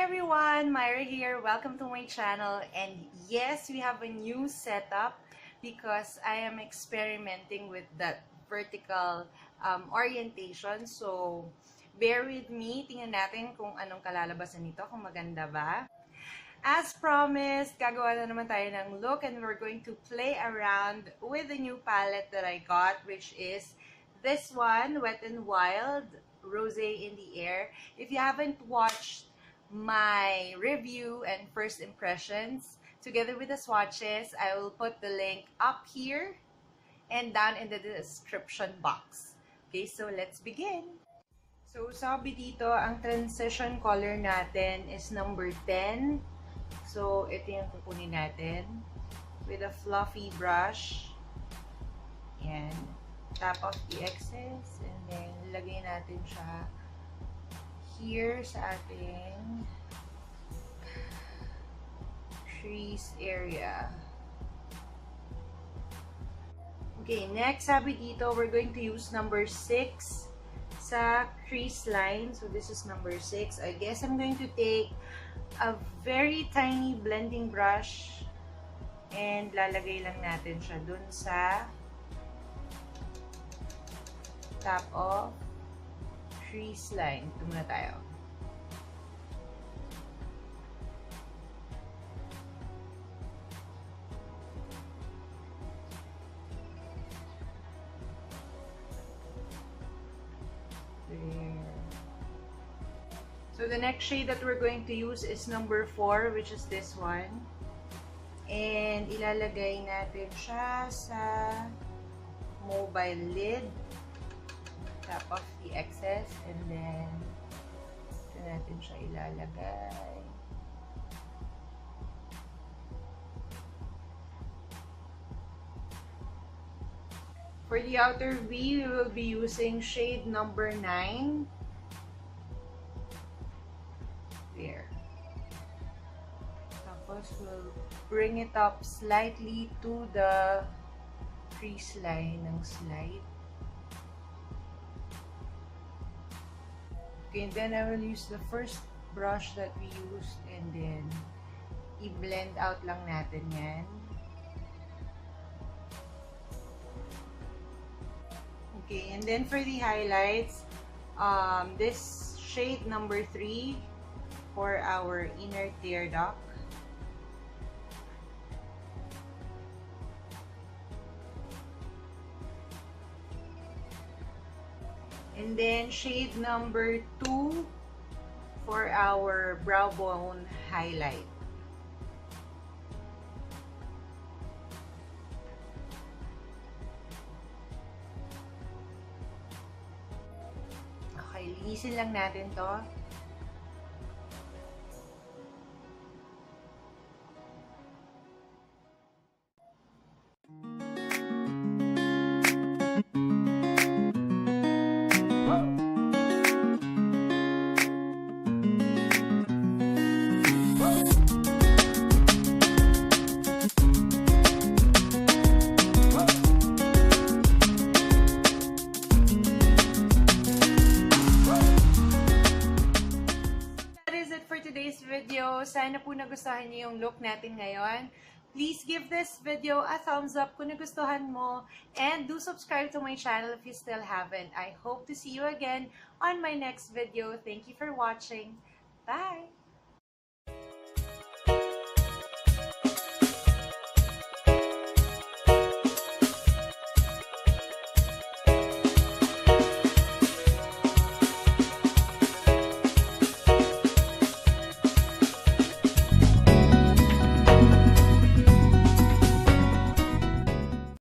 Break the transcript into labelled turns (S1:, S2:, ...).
S1: everyone, Myra here. Welcome to my channel. And yes, we have a new setup because I am experimenting with that vertical orientation. So, bear with me. Tingnan natin kung anong kalalabasan nito, kung maganda ba. As promised, gagawa na naman tayo ng look and we're going to play around with the new palette that I got, which is this one, WetnWild Rosè in the Air. If you haven't watched my review and first impressions together with the swatches, I will put the link up here and down in the description box. Okay, so let's begin. So sabi dito, ang transition color natin is number 10. So ito yung kukunin natin with a fluffy brush. Yan. Tap off the excess and then lagay natin siya here sa ating crease area. Okay, next sabi dito, we're going to use number 6 sa crease line. So this is number 6. I guess I'm going to take a very tiny blending brush and lalagay lang natin siya dun sa top of crease line. Ito muna tayo. There. So the next shade that we're going to use is number 4, which is this one. And ilalagay natin siya sa mobile lid. Tap off the excess and then ito natin siya ilalagay. For the outer V, we will be using shade number 9. There. Tapos we'll bring it up slightly to the crease line ng slide. Okay, and then I will use the first brush that we used and then i-blend out lang natin yan. Okay, and then for the highlights, this shade number 3 for our inner tear duct. And then shade number 2 for our brow bone highlight. Okay, linisin lang natin to. Video. Sana po nagustuhan niyo yung look natin ngayon. Please give this video a thumbs up kung nagustuhan mo and do subscribe to my channel if you still haven't. I hope to see you again on my next video. Thank you for watching. Bye!